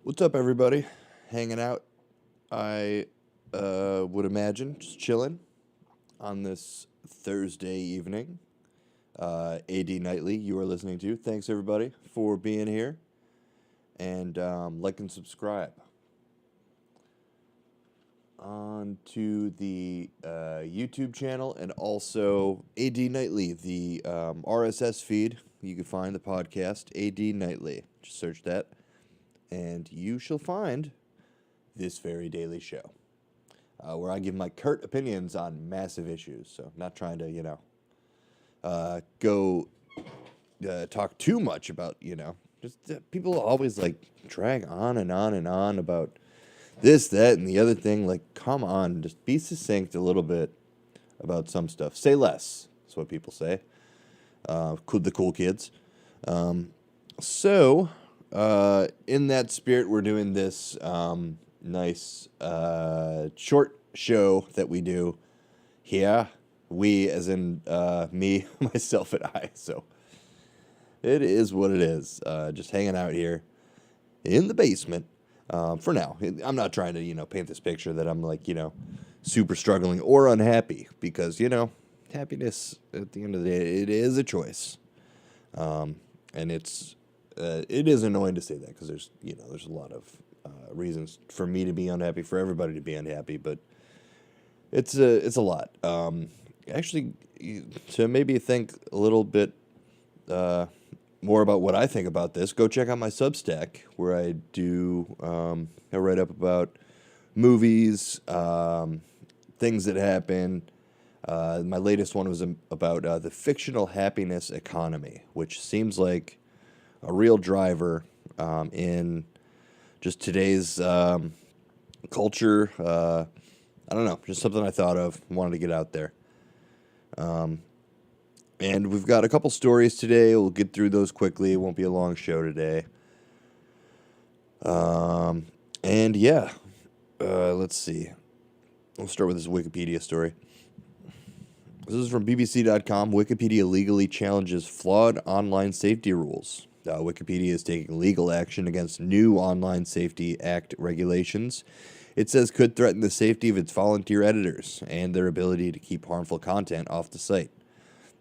What's up, everybody? Hanging out. I would imagine just chilling on this Thursday evening. AD Nightly, you are listening to. Thanks, everybody, for being here. And like and subscribe. On to the YouTube channel and also AD Nightly, the RSS feed. You can find the podcast AD Nightly. Just search that. And you shall find this very daily show, where I give my curt opinions on massive issues. So, not trying to, go talk too much about, just people always like drag on and on and on about this, that, and the other thing. Like, come on, just be succinct a little bit about some stuff. Say less. That's what people say. The cool kids. So, in that spirit, we're doing this nice short show that we do here. We, as in me, myself, and I. So it is what it is. Just hanging out here in the basement for now. I'm not trying to, paint this picture that I'm like, super struggling or unhappy because, happiness at the end of the day, it is a choice. And it is annoying to say that because there's a lot of reasons for me to be unhappy, for everybody to be unhappy, but it's a lot. Actually, to maybe think a little bit more about what I think about this, go check out my Substack where I do I write up about movies, things that happen. My latest one was about the fictional happiness economy, which seems like a real driver in just today's culture. I don't know, just something I thought of, wanted to get out there. And we've got a couple stories today. We'll get through those quickly. It won't be a long show today. And yeah, let's see. We'll start with this Wikipedia story. This is from BBC.com. Wikipedia legally challenges flawed online safety rules. Wikipedia is taking legal action against new Online Safety Act regulations. It says could threaten the safety of its volunteer editors and their ability to keep harmful content off the site.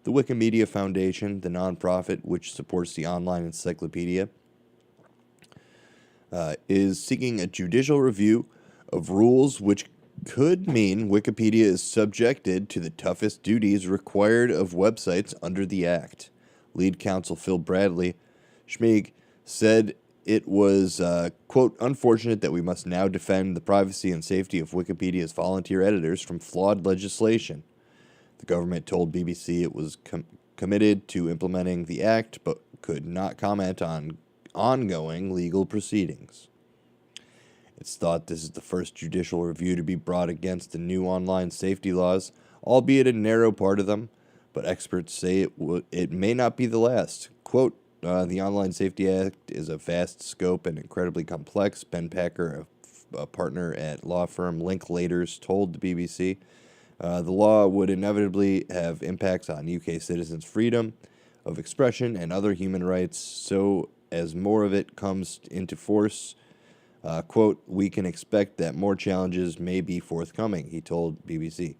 The Wikimedia Foundation, the nonprofit which supports the online encyclopedia, is seeking a judicial review of rules which could mean Wikipedia is subjected to the toughest duties required of websites under the Act. Lead counsel Phil Bradley Schmeig said it was, quote, unfortunate that we must now defend the privacy and safety of Wikipedia's volunteer editors from flawed legislation. The government told BBC it was committed to implementing the act, but could not comment on ongoing legal proceedings. It's thought this is the first judicial review to be brought against the new online safety laws, albeit a narrow part of them, but experts say it may not be the last. Quote, the Online Safety Act is a vast scope and incredibly complex. Ben Packer, a partner at law firm Linklaters, told the BBC. The law would inevitably have impacts on UK citizens' freedom of expression and other human rights, so as more of it comes into force, quote, we can expect that more challenges may be forthcoming, he told BBC.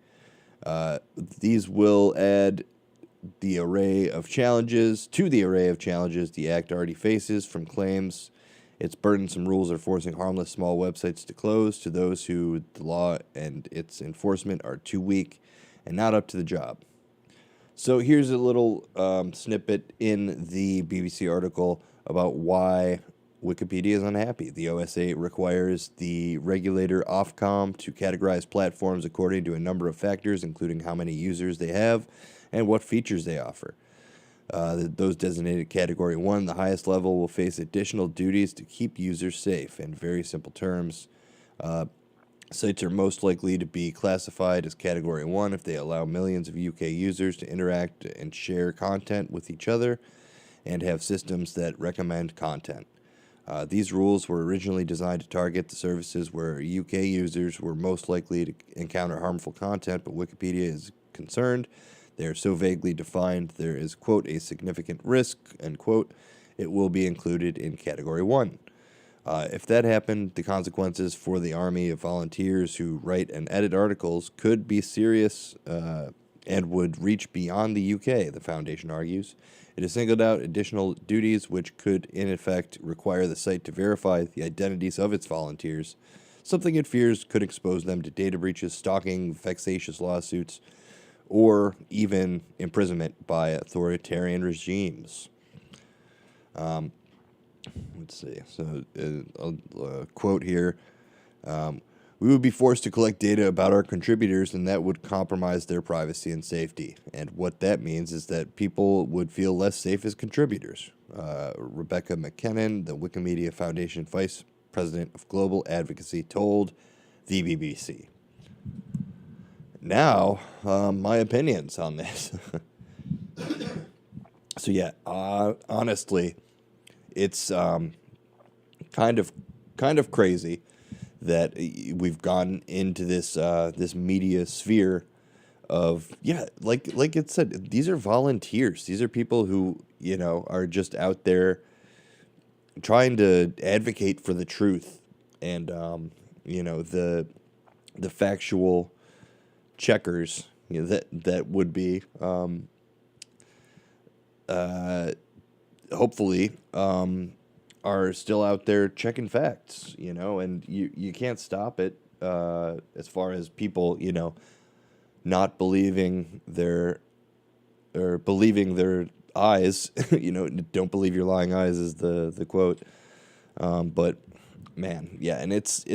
These will add the array of challenges the Act already faces, from claims its burdensome rules are forcing harmless small websites to close to those who the law and its enforcement are too weak and not up to the job. So here's a little snippet in the BBC article about why Wikipedia is unhappy. The OSA requires the regulator Ofcom to categorize platforms according to a number of factors, including how many users they have and what features they offer. Those designated Category 1, the highest level, will face additional duties to keep users safe. In very simple terms, sites are most likely to be classified as Category 1 if they allow millions of UK users to interact and share content with each other and have systems that recommend content. These rules were originally designed to target the services where UK users were most likely to encounter harmful content, but Wikipedia is concerned they are so vaguely defined there is, quote, a significant risk, end quote, it will be included in Category 1. If that happened, the consequences for the army of volunteers who write and edit articles could be serious and would reach beyond the UK, the Foundation argues. It has singled out additional duties which could, in effect, require the site to verify the identities of its volunteers, something it fears could expose them to data breaches, stalking, vexatious lawsuits, or even imprisonment by authoritarian regimes. Let's see. So, a quote here. We would be forced to collect data about our contributors, and that would compromise their privacy and safety. And what that means is that people would feel less safe as contributors. Rebecca McKinnon, the Wikimedia Foundation Vice President of Global Advocacy, told the BBC. Now, my opinions on this. So yeah, honestly, it's kind of crazy that we've gotten into this media sphere of, like it said, these are volunteers. These are people who are just out there trying to advocate for the truth and the factual checkers that would be hopefully are still out there checking facts, and you can't stop it as far as people, not believing believing their eyes, don't believe your lying eyes is the quote. But man, yeah, and it's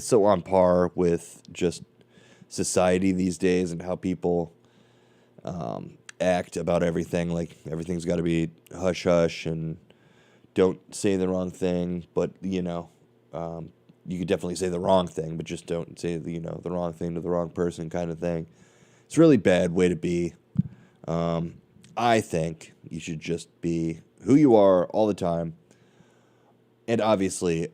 so on par with just society these days and how people act about everything. Like everything's got to be hush hush and don't say the wrong thing, but you could definitely say the wrong thing, but just don't say the wrong thing to the wrong person, kind of thing. It's a really bad way to be. I think you should just be who you are all the time, and obviously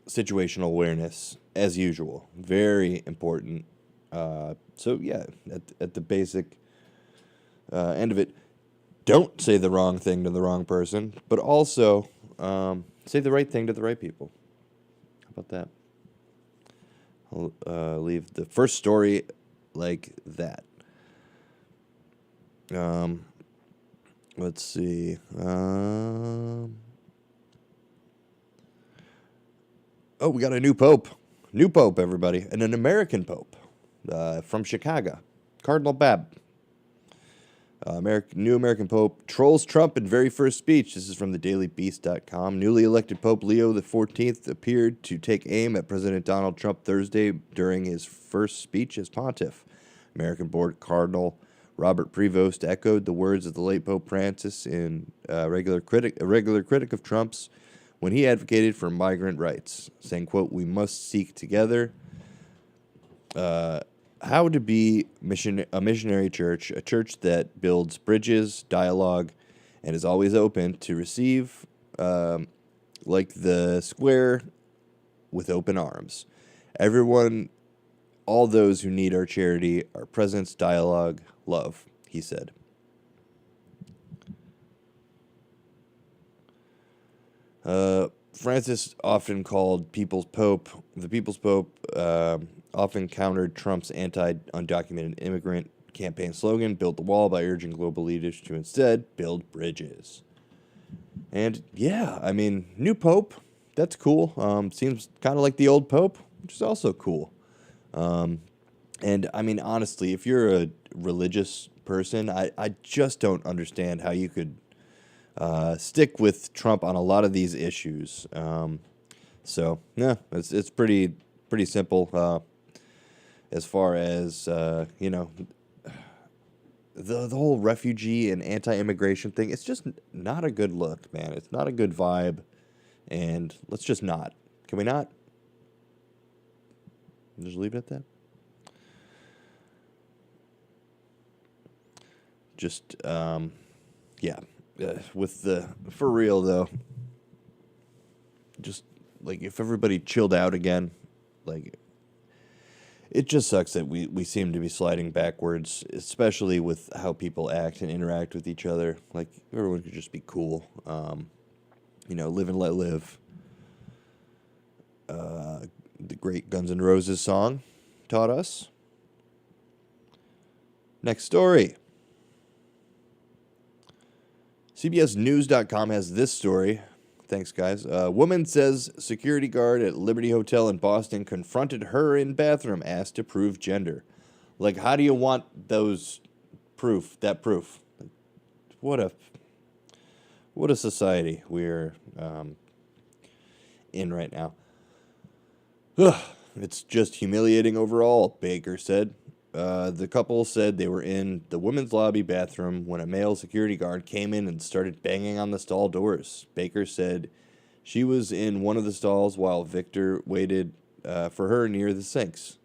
situational awareness as usual, very important. So yeah, at the basic end of it, don't say the wrong thing to the wrong person, but also say the right thing to the right people. How about that? I'll leave the first story like that. Let's see. Oh, we got a new pope. New pope, everybody. And an American pope from Chicago. Cardinal Babb. New American Pope trolls Trump in very first speech. This is from thedailybeast.com. Newly elected Pope Leo XIV appeared to take aim at President Donald Trump Thursday during his first speech as pontiff. American board Cardinal Robert Prevost echoed the words of the late Pope Francis, a regular critic of Trump's, when he advocated for migrant rights, saying, quote, "We must seek together how to be a missionary church, a church that builds bridges, dialogue, and is always open to receive, like the square, with open arms. Everyone, all those who need our charity, our presence, dialogue, love," he said. Francis, often called the People's Pope, often countered Trump's anti-undocumented immigrant campaign slogan, "Build the wall," by urging global leaders to instead build bridges. And yeah, I mean, new pope, that's cool. Seems kind of like the old pope, which is also cool. And I mean, honestly, if you're a religious person, I just don't understand how you could stick with Trump on a lot of these issues. So yeah, it's pretty simple as far as the whole refugee and anti-immigration thing. It's just not a good look, man. It's not a good vibe, and let's just not. Can we not? Just leave it at that. Just yeah. For real though, just like if everybody chilled out again, like it just sucks that we seem to be sliding backwards, especially with how people act and interact with each other. Like everyone could just be cool. Live and Let Live. The great Guns N' Roses song taught us. Next story. CBSNews.com has this story. Thanks, guys. A woman says security guard at Liberty Hotel in Boston confronted her in bathroom, asked to prove gender. Like, how do you want those proof? That proof. What a society we're in right now. Ugh, it's just humiliating overall, Baker said. The couple said they were in the women's lobby bathroom when a male security guard came in and started banging on the stall doors. Baker said she was in one of the stalls while Victor waited for her near the sinks.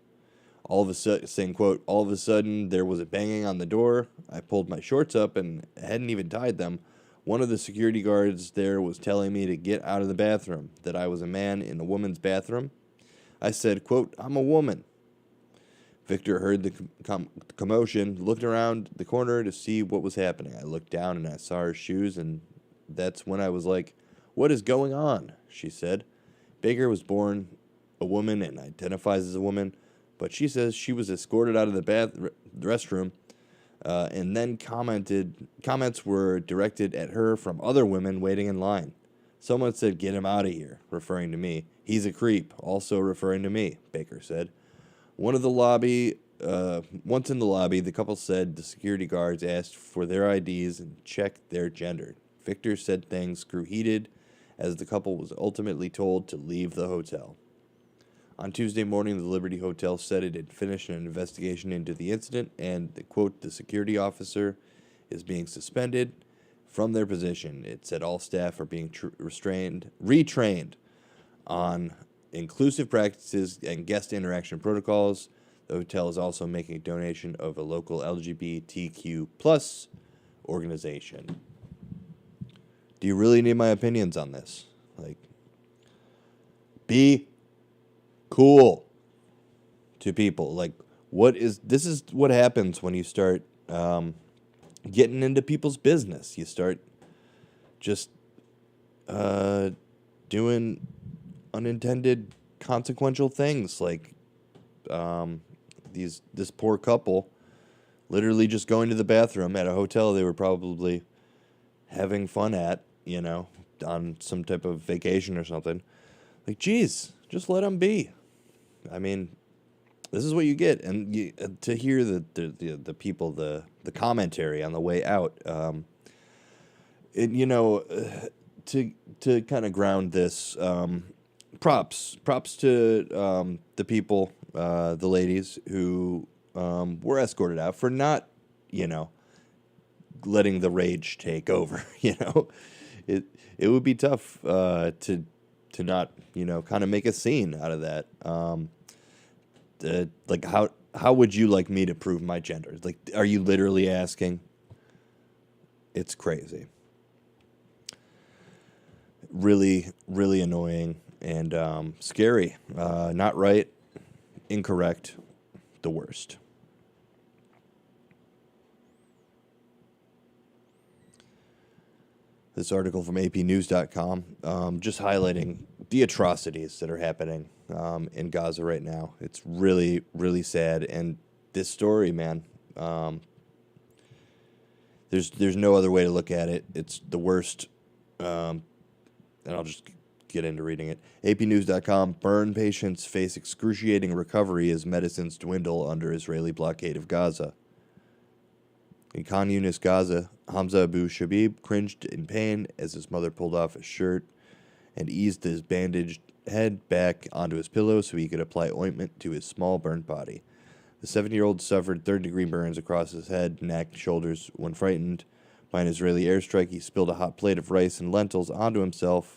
All of a sudden, saying, quote, all of a sudden there was a banging on the door. I pulled my shorts up and hadn't even tied them. One of the security guards there was telling me to get out of the bathroom, that I was a man in a woman's bathroom. I said, quote, I'm a woman. Victor heard the commotion, looked around the corner to see what was happening. I looked down and I saw her shoes, and that's when I was like, what is going on? She said. Baker was born a woman and identifies as a woman, but she says she was escorted out of the restroom, and then comments were directed at her from other women waiting in line. Someone said, get him out of here, referring to me. He's a creep, also referring to me, Baker said. Once in the lobby, the couple said the security guards asked for their IDs and checked their gender. Victor said things grew heated as the couple was ultimately told to leave the hotel. On Tuesday morning, the Liberty Hotel said it had finished an investigation into the incident and, quote, the security officer is being suspended from their position. It said all staff are being retrained on inclusive practices and guest interaction protocols. The hotel is also making a donation of a local LGBTQ plus organization. Do you really need my opinions on this? Like, be cool to people. Like, this is what happens when you start getting into people's business. You start just doing unintended consequential things, like this poor couple literally just going to the bathroom at a hotel they were probably having fun at, on some type of vacation or something. Like, geez, just let them be. I mean, this is what you get, and to hear the people, the commentary on the way out, to kind of ground this. Props to the people, the ladies who were escorted out for not, letting the rage take over. It would be tough to not, kind of make a scene out of that. Like, how would you like me to prove my gender? Like, are you literally asking? It's crazy. Really, really annoying. And scary. Not right. Incorrect. The worst. This article from APnews.com just highlighting the atrocities that are happening in Gaza right now. It's really, really sad. And this story, man, there's no other way to look at it. It's the worst. And I'll just get into reading it. APnews.com, burn patients face excruciating recovery as medicines dwindle under Israeli blockade of Gaza. In Khan Yunis, Gaza, Hamza Abu Shabib cringed in pain as his mother pulled off his shirt and eased his bandaged head back onto his pillow so he could apply ointment to his small burnt body. The 70-year-old suffered third-degree burns across his head, neck, shoulders. When frightened by an Israeli airstrike, he spilled a hot plate of rice and lentils onto himself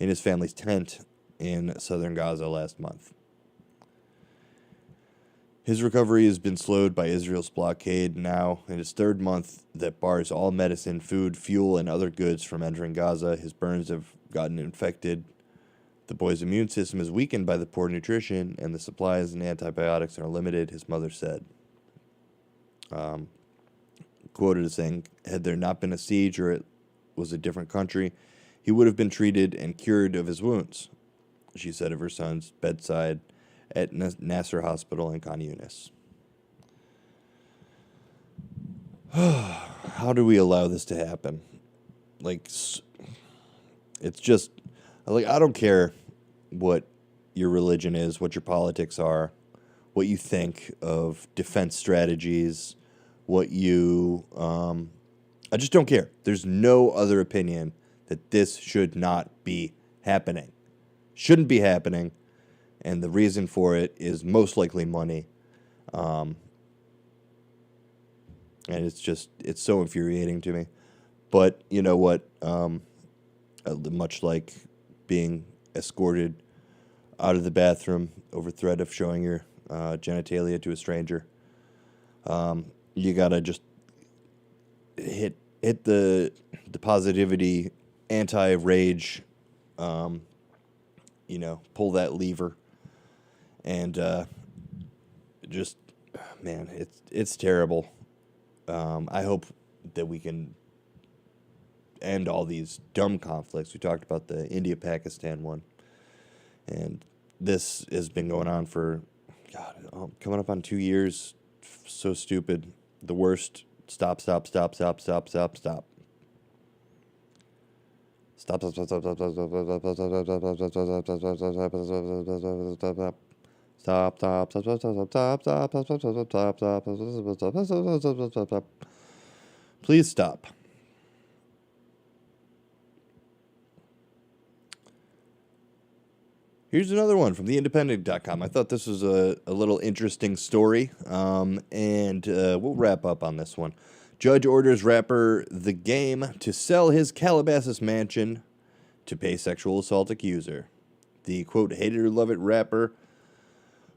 in his family's tent in southern Gaza last month. His recovery has been slowed by Israel's blockade now in his third month that bars all medicine, food, fuel, and other goods from entering Gaza. His burns have gotten infected. The boy's immune system is weakened by the poor nutrition, and the supplies and antibiotics are limited, his mother said. Quoted as saying, had there not been a siege or it was a different country, he would have been treated and cured of his wounds, she said of her son's bedside at Nasser Hospital in Khan Yunis. How do we allow this to happen? Like, it's just, like, I don't care what your religion is, what your politics are, what you think of defense strategies, what you, I just don't care. There's no other opinion that this should not be happening. Shouldn't be happening, and the reason for it is most likely money. And it's so infuriating to me. But you know what? Much like being escorted out of the bathroom over threat of showing your genitalia to a stranger, you gotta just hit the positivity, anti-rage, pull that lever, and just, man, it's terrible. I hope that we can end all these dumb conflicts. We talked about the India-Pakistan one, and this has been going on for, coming up on 2 years. So stupid. The worst. Stop. Stop. Stop. Stop. Stop. Stop. Stop. Stop. Stop. Stop. Stop. Stop. Stop. Stop. Please stop. Here's another one from theindependent.com. I thought this was a little interesting story, and we'll wrap up on this one. Judge orders rapper The Game to sell his Calabasas mansion to pay sexual assault accuser. The, quote, hate it or love it rapper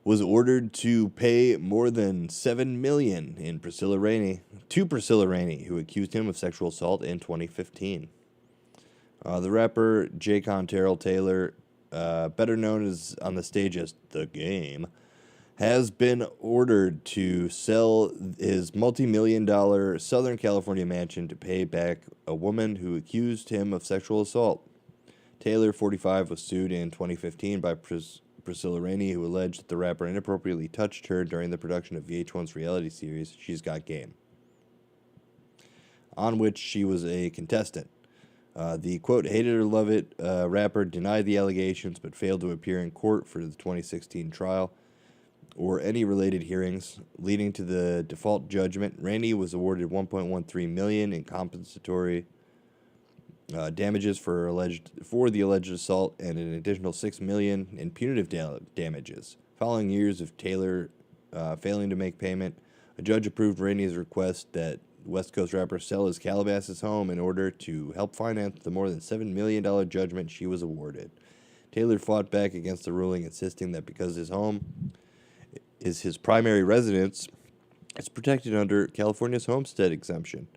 was ordered to pay more than $7 million to Priscilla Rainey, who accused him of sexual assault in 2015. The rapper Jaycon Terrell Taylor, better known as on the stage as The Game, has been ordered to sell his multi-million-dollar Southern California mansion to pay back a woman who accused him of sexual assault. Taylor, 45, was sued in 2015 by Priscilla Rainey, who alleged that the rapper inappropriately touched her during the production of VH1's reality series She's Got Game, on which she was a contestant. The, quote, hate it or love it rapper denied the allegations but failed to appear in court for the 2016 trial or any related hearings, leading to the default judgment. Rainey was awarded $1.13 million in compensatory damages for the alleged assault and an additional $6 million in punitive damages. Following years of Taylor failing to make payment, a judge approved Rainey's request that West Coast rapper sell his Calabasas home in order to help finance the more than $7 million judgment she was awarded. Taylor fought back against the ruling, insisting that because his home is his primary residence, it's protected under California's homestead exemption.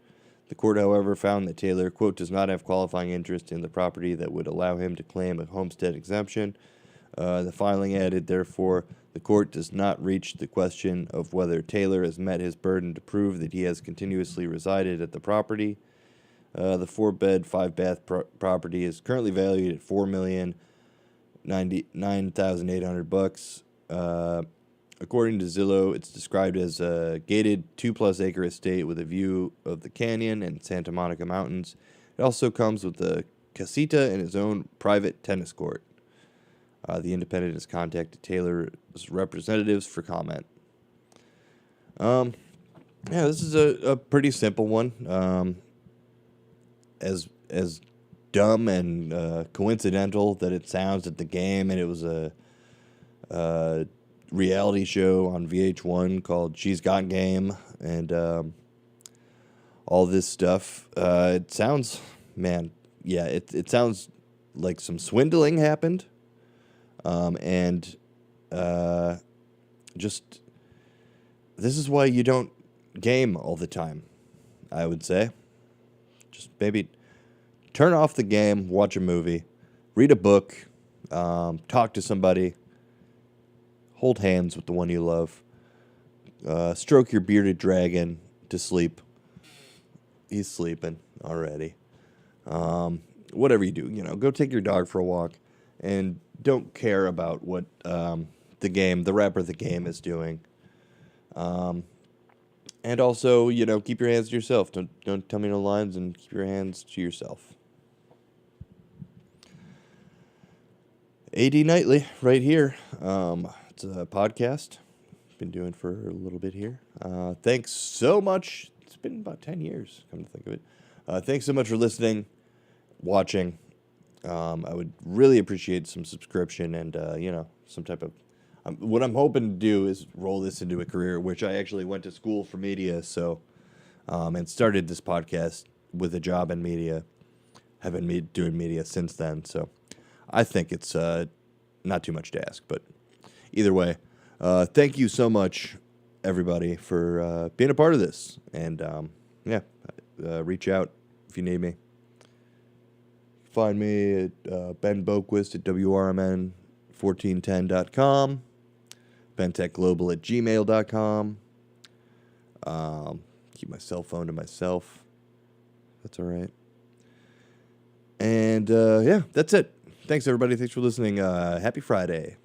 The court, however, found that Taylor, quote, does not have qualifying interest in the property that would allow him to claim a homestead exemption. The filing added, therefore, the court does not reach the question of whether Taylor has met his burden to prove that he has continuously resided at the property. The 4-bed, 5-bath property is currently valued at $4,099,800. According to Zillow, it's described as a gated 2+ acre estate with a view of the canyon and Santa Monica Mountains. It also comes with a casita and its own private tennis court. The Independent has contacted Taylor's representatives for comment. This is a pretty simple one. As dumb and coincidental that it sounds at The Game, and it was a reality show on VH1 called She's Got Game, and all this stuff. It sounds, it sounds like some swindling happened. Just, this is why you don't game all the time, I would say. Just maybe turn off the game, watch a movie, read a book, talk to somebody, hold hands with the one you love, stroke your bearded dragon to sleep. He's sleeping already. whatever you do, go take your dog for a walk, and don't care about what the rapper of the game is doing. And also, keep your hands to yourself. Don't tell me no lines, and keep your hands to yourself. AD Nightly, right here. It's a podcast. Been doing for a little bit here. Thanks so much. It's been about 10 years, come to think of it. Thanks so much for listening, watching. I would really appreciate some subscription and, some type of... what I'm hoping to do is roll this into a career, which I actually went to school for media, so... and started this podcast with a job in media. Have been doing media since then, so... I think it's not too much to ask, but either way, thank you so much, everybody, for being a part of this. And, reach out if you need me. Find me at Ben Boquist at WRMN1410.com, BentechGlobal@gmail.com. Keep my cell phone to myself. That's all right. And, that's it. Thanks, everybody. Thanks for listening. Happy Friday.